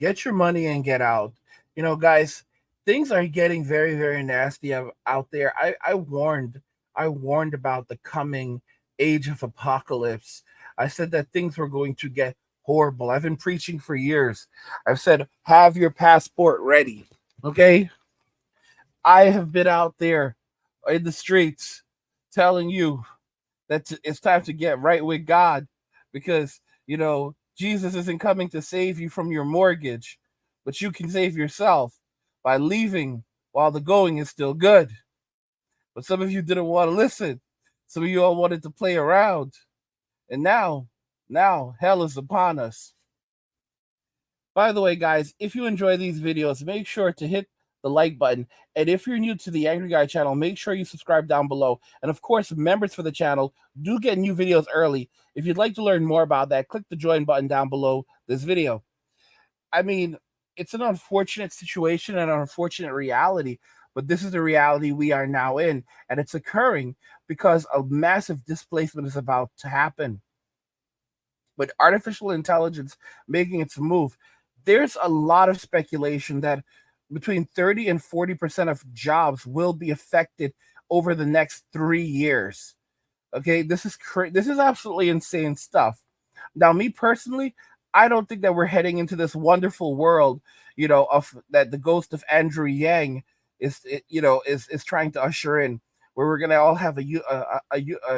Get your money and get out. Guys, things are getting very, very nasty out there. I warned about the coming age of apocalypse. I said that things were going to get horrible. I've been preaching for years. I've said, have your passport ready. Okay? I have been out there in the streets telling you that it's time to get right with God because, Jesus isn't coming to save you from your mortgage, but you can save yourself by leaving while the going is still good. But some of you didn't want to listen. Some of you all wanted to play around. And now hell is upon us. By the way, guys, if you enjoy these videos, make sure to hit the like button. And if you're new to the Angry Guy channel, make sure you subscribe down below. And of course, members for the channel do get new videos early. If you'd like to learn more about that, click the join button down below this video. I mean, it's an unfortunate situation and an unfortunate reality, but this is the reality we are now in. And it's occurring because a massive displacement is about to happen. With artificial intelligence making its move, there's a lot of speculation that between 30 and 40% of jobs will be affected over the next 3 years. Okay, this is absolutely insane stuff. Now, me personally, I don't think that we're heading into this wonderful world, of that the ghost of Andrew Yang is trying to usher in, where we're gonna all have a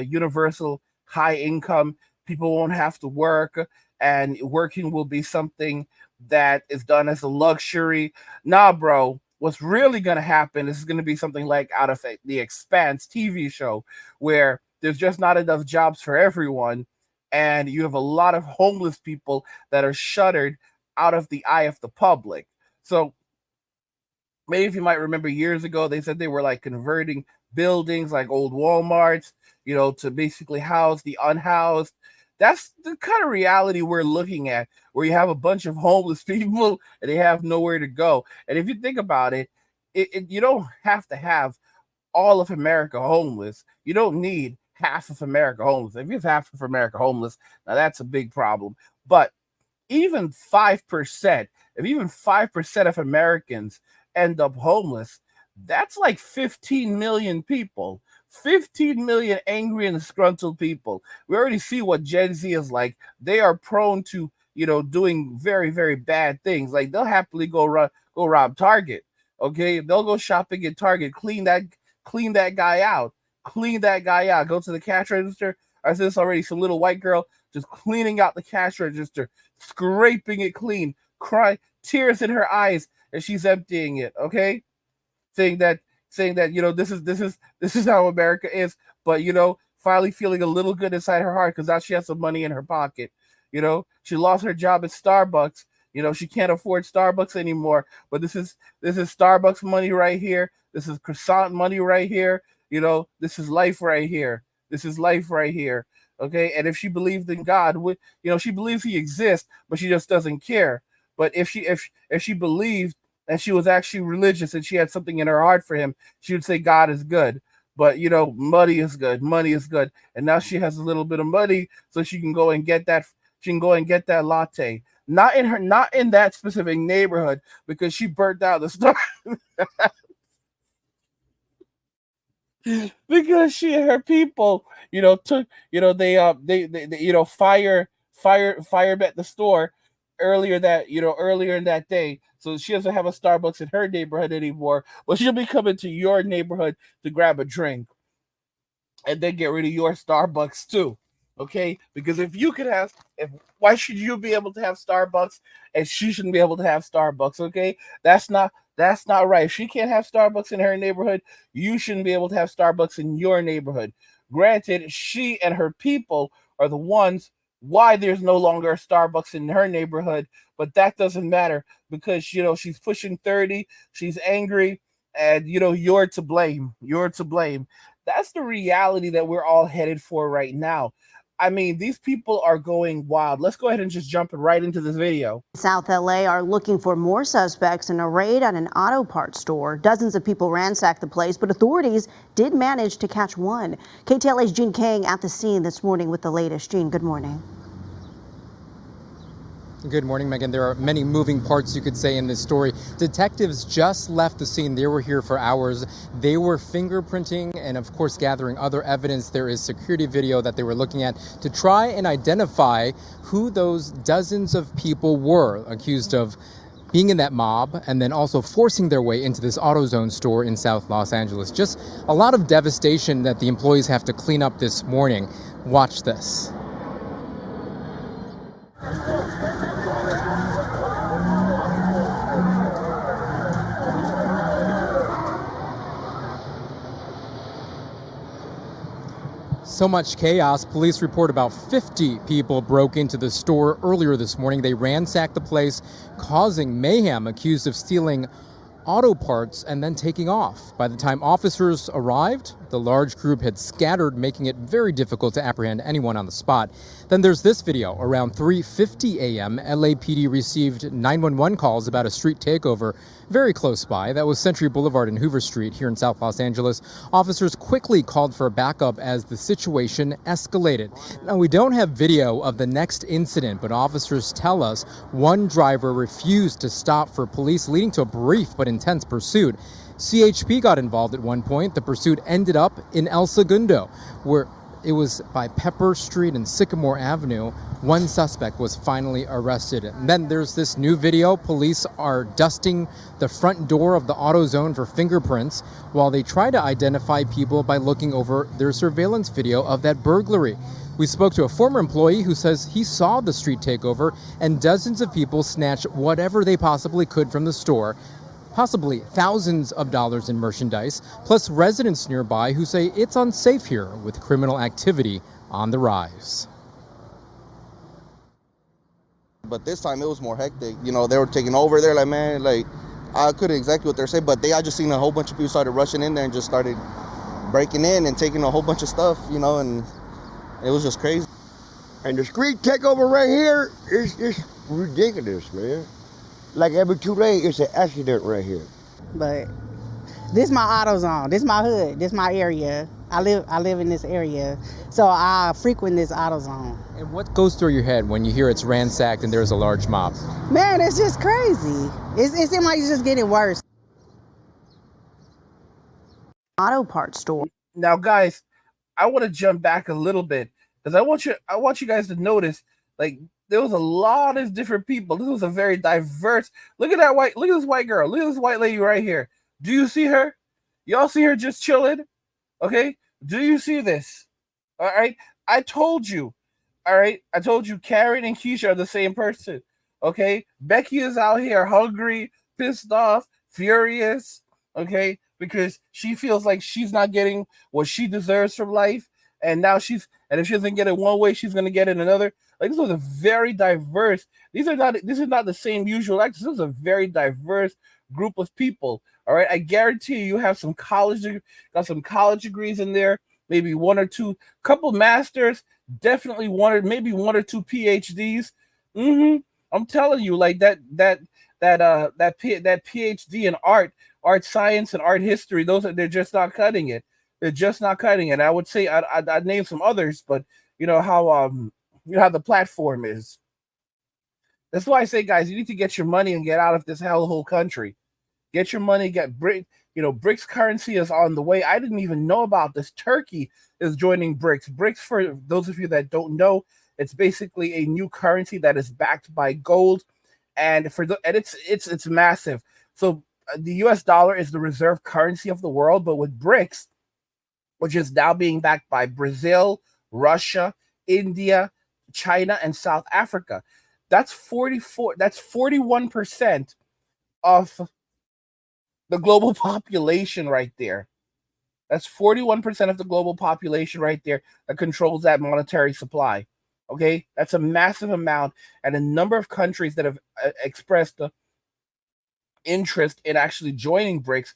universal high income. People won't have to work, and working will be something that is done as a luxury. Nah, bro. What's really gonna happen is gonna be something like out of the Expanse TV show, where there's just not enough jobs for everyone, and you have a lot of homeless people that are shuttered out of the eye of the public. So maybe if you might remember years ago, they said they were like converting buildings like old Walmarts, to basically house the unhoused. That's the kind of reality we're looking at, where you have a bunch of homeless people and they have nowhere to go. And if you think about it, you don't have to have all of America homeless. You don't need half of America homeless. If you have half of America homeless, now that's a big problem. But even 5%, if even 5% of Americans end up homeless, that's like 15 million people. 15 million angry and disgruntled people. We already see what Gen Z is like. They are prone to, doing very, very bad things. Like they'll happily go rob Target. Okay, they'll go shopping at Target, clean that guy out, go to the cash register. I said this already. Some little white girl just cleaning out the cash register, scraping it clean, cry, tears in her eyes as she's emptying it. Okay, saying that this is how America is, but finally feeling a little good inside her heart because now she has some money in her pocket. She lost her job at Starbucks. She can't afford Starbucks anymore, but this is Starbucks money right here. This is croissant money right here. This is life right here. This is life right here. Okay, and if she believed in God, she believes He exists, but she just doesn't care. But if she believed and she was actually religious and she had something in her heart for Him, she would say God is good. But money is good. Money is good, and now she has a little bit of money, so she can go and get that. She can go and get that latte. Not in that specific neighborhood because she burnt down the store. Because she and her people, took, they fire bet the store earlier in that day. So she doesn't have a Starbucks in her neighborhood anymore. But she'll be coming to your neighborhood to grab a drink and then get rid of your Starbucks too. Okay? Because if why should you be able to have Starbucks and she shouldn't be able to have Starbucks? Okay? That's not right. If she can't have Starbucks in her neighborhood, you shouldn't be able to have Starbucks in your neighborhood. Granted, she and her people are the ones why there's no longer a Starbucks in her neighborhood, but that doesn't matter because she's pushing 30, she's angry, and you're to blame. You're to blame. That's the reality that we're all headed for right now. I mean, these people are going wild. Let's go ahead and just jump right into this video. South LA are looking for more suspects in a raid on an auto parts store. Dozens of people ransacked the place, but authorities did manage to catch one. KTLA's Gene Kang at the scene this morning with the latest. Gene, good morning. Good morning, Megan. There are many moving parts, you could say, in this story. Detectives just left the scene. They were here for hours. They were fingerprinting and, of course, gathering other evidence. There is security video that they were looking at to try and identify who those dozens of people were accused of being in that mob and then also forcing their way into this AutoZone store in South Los Angeles. Just a lot of devastation that the employees have to clean up this morning. Watch this. So much chaos. Police report about 50 people broke into the store earlier this morning. They ransacked the place, causing mayhem, accused of stealing auto parts and then taking off. By the time officers arrived, the large group had scattered, making it very difficult to apprehend anyone on the spot. Then there's this video. Around 3:50 a.m., LAPD received 911 calls about a street takeover very close by. That was Century Boulevard and Hoover Street here in South Los Angeles. Officers quickly called for backup as the situation escalated. Now, we don't have video of the next incident, but officers tell us one driver refused to stop for police, leading to a brief but intense pursuit. CHP got involved at one point. The pursuit ended up in El Segundo, where it was by Pepper Street and Sycamore Avenue. One suspect was finally arrested. And then there's this new video. Police are dusting the front door of the AutoZone for fingerprints while they try to identify people by looking over their surveillance video of that burglary. We spoke to a former employee who says he saw the street takeover and dozens of people snatch whatever they possibly could from the store, possibly thousands of dollars in merchandise, plus residents nearby who say it's unsafe here with criminal activity on the rise. But this time it was more hectic. You know, they were taking over. They're like, man, like, I couldn't exactly what they're saying, but I just seen a whole bunch of people started rushing in there and just started breaking in and taking a whole bunch of stuff, you know, and it was just crazy. And the street takeover right here is ridiculous, man. Like every 2 days, it's an accident right here. But this my AutoZone. This my hood. This my area. I live in this area, so I frequent this AutoZone. And what goes through your head when you hear it's ransacked and there's a large mob? Man, it's just crazy. It seems like it's just getting worse. Auto parts store. Now, guys, I want to jump back a little bit because I want you guys to notice, like, there was a lot of different people. This was a very diverse. Look at this white girl. Look at this white lady right here. Do you see her? Y'all see her just chilling? Okay. Do you see this? All right. I told you. All right. I told you Karen and Keisha are the same person. Okay. Becky is out here hungry, pissed off, furious. Okay. Because she feels like she's not getting what she deserves from life. And now if she doesn't get it one way, she's going to get it another. Like, this was a very diverse. This is not the same usual actors. This is a very diverse group of people. All right. I guarantee you have got some college degrees in there, maybe one or two, couple masters, definitely maybe one or two PhDs. I'm telling you, like that PhD in art science and art history, they're just not cutting it. They're just not cutting it. I would say I'd name some others, but you know how the platform is. That's why I say, guys, you need to get your money and get out of this hellhole country. Get your money, BRICS currency is on the way. I didn't even know about this. Turkey is joining BRICS. BRICS, for those of you that don't know, it's basically a new currency that is backed by gold, and it's massive. So the US dollar is the reserve currency of the world, but with BRICS, which is now being backed by Brazil, Russia, India, China, and South Africa. That's 41% of the global population right there. That's 41% of the global population right there that controls that monetary supply. Okay, that's a massive amount, and a number of countries that have expressed interest in actually joining BRICS,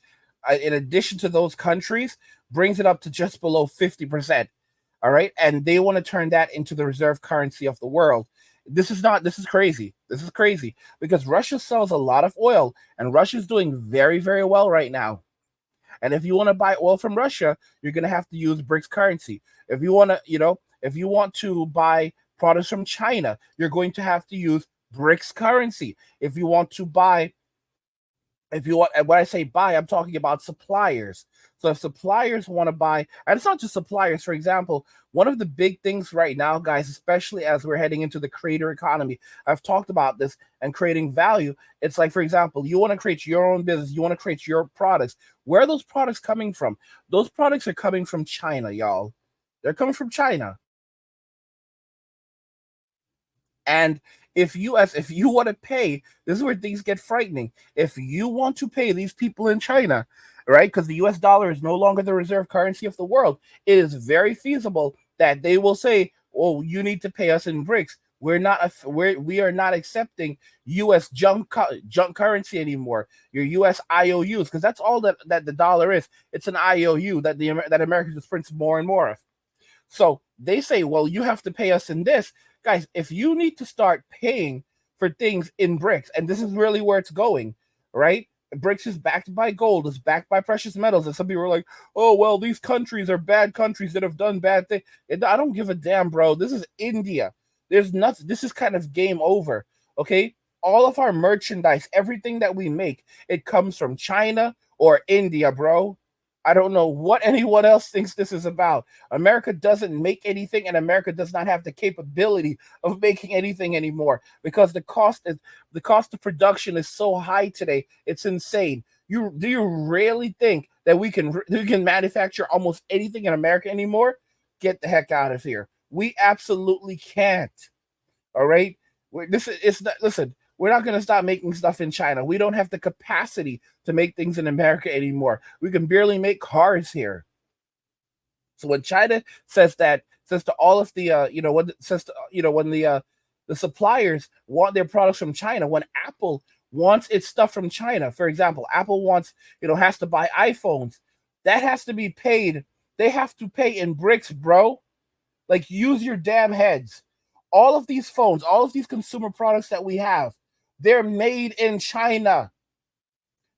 in addition to those countries, brings it up to just below 50%. All right, and they want to turn that into the reserve currency of the world. This is crazy. This is crazy because Russia sells a lot of oil, and Russia's doing very, very well right now. And if you want to buy oil from Russia, you're going to have to use BRICS currency. If you want to buy products from China, you're going to have to use BRICS currency. If you want to buy, if you want, and when I say buy, I'm talking about suppliers. So if suppliers want to buy, and it's not just suppliers, for example, one of the big things right now, guys, especially as we're heading into the creator economy, I've talked about this and creating value. It's like, for example, you want to create your own business, you want to create your products. Where are those products coming from? Those products are coming from China, y'all. They're coming from China. And if you want to pay, this is where things get frightening. If you want to pay these people in China, right, because the US dollar is no longer the reserve currency of the world, it is very feasible that they will say, oh, you need to pay us in BRICS. We are not accepting US junk currency anymore. Your US IOUs, because that's all that the dollar is. It's an IOU that that America just prints more and more of. So they say, well, you have to pay us in this. Guys, if you need to start paying for things in BRICS, and this is really where it's going, right? BRICS is backed by gold, it's backed by precious metals. And some people are like, oh, well, these countries are bad countries that have done bad things. I don't give a damn, bro. This is India. There's nothing. This is kind of game over, okay? All of our merchandise, everything that we make, it comes from China or India, bro. I don't know what anyone else thinks this is about. America doesn't make anything, and America does not have the capability of making anything anymore because the cost of production is so high today. It's insane. Do you really think that we can manufacture almost anything in America anymore? Get the heck out of here. We absolutely can't. All right. Listen. We're not going to stop making stuff in China. We don't have the capacity to make things in America anymore. We can barely make cars here. So when China says to all of the, when the suppliers want their products from China, when Apple wants its stuff from China, for example, Apple has to buy iPhones, that has to be paid. They have to pay in BRICS, bro. Like, use your damn heads. All of these phones, all of these consumer products that we have, they're made in China.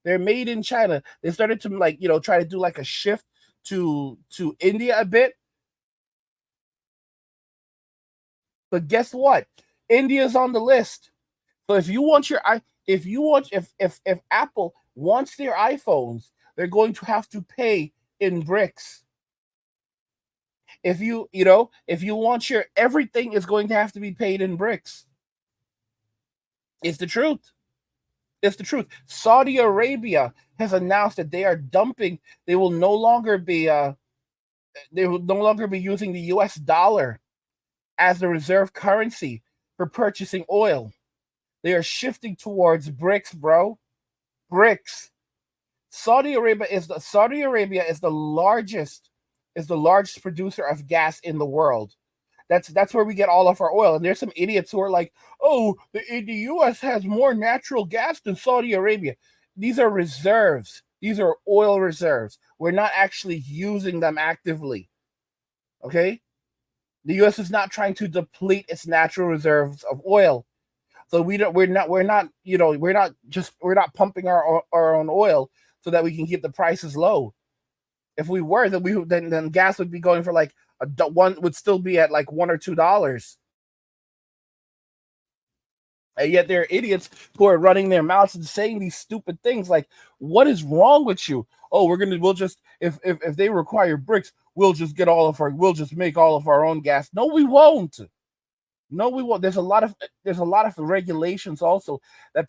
They're made in China. They started to try to do like a shift to India a bit. But guess what? India's on the list. So if Apple wants their iPhones, they're going to have to pay in BRICS. If you want everything is going to have to be paid in BRICS. It's the truth. It's the truth. Saudi Arabia has announced that they are dumping. They will no longer be using the US dollar as the reserve currency for purchasing oil. They are shifting towards BRICS, bro. BRICS. Saudi Arabia is the largest producer of gas in the world. That's where we get all of our oil. And there's some idiots who are like, oh, the U.S. has more natural gas than Saudi Arabia. These are reserves. These are oil reserves. We're not actually using them actively. Okay? The U.S. is not trying to deplete its natural reserves of oil. So we're not pumping our own oil so that we can keep the prices low. If we were, then gas would be going for like would still be at like $1 or $2. And yet there are idiots who are running their mouths and saying these stupid things like, what is wrong with you? Oh, if they require BRICS, we'll just make all of our own gas. No, we won't. No, we won't. There's a lot of regulations also that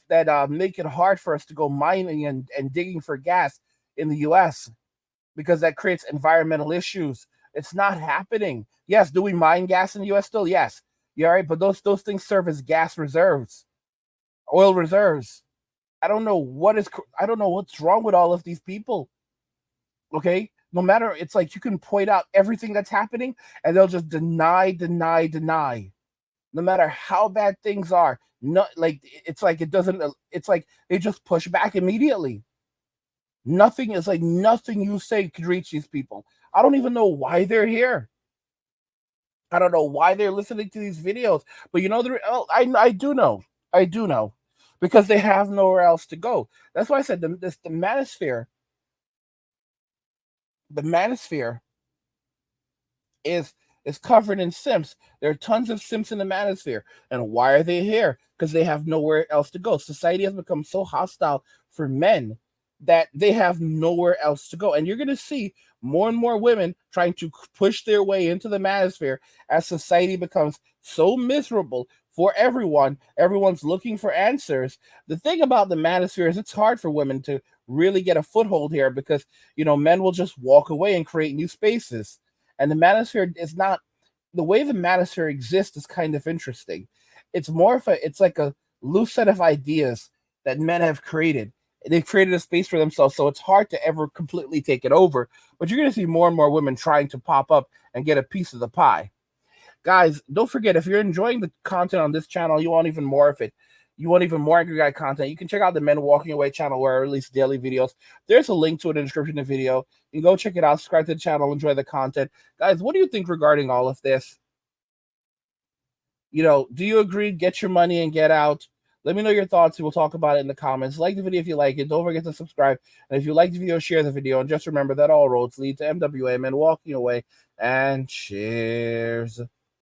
make it hard for us to go mining and digging for gas in the US because that creates environmental issues. It's not happening. Yes, do we mine gas in the US still? Yes. Yeah, right. But those things serve as gas reserves, oil reserves. I don't know what's wrong with all of these people. Okay, no matter, it's like you can point out everything that's happening, and they'll just deny. No matter how bad things are, it's like they just push back immediately. Nothing you say could reach these people. I don't even know why they're here. I don't know why they're listening to these videos, but I do know, because they have nowhere else to go. That's why I said the manosphere is is covered in simps. There are tons of simps in the manosphere. And why are they here? Because they have nowhere else to go. Society has become so hostile for men that they have nowhere else to go. And you're going to see more and more women trying to push their way into the manosphere as society becomes so miserable for everyone. Everyone's looking for answers. The thing about the manosphere is it's hard for women to really get a foothold here because, men will just walk away and create new spaces. And the manosphere is not, the way the manosphere exists is kind of interesting. It's like a loose set of ideas that men have created. They've created a space for themselves, so it's hard to ever completely take it over. But you're going to see more and more women trying to pop up and get a piece of the pie. Guys, don't forget, if you're enjoying the content on this channel, you want even more of it. You want even more Angry Guy content, you can check out the Men Walking Away channel where I release daily videos. There's a link to it in the description of the video. You can go check it out, subscribe to the channel, enjoy the content. Guys, what do you think regarding all of this? Do you agree? Get your money and get out. Let me know your thoughts. We'll talk about it in the comments. Like the video if you like it. Don't forget to subscribe. And if you like the video, share the video. And just remember that all roads lead to MWA, Men Walking Away. And cheers.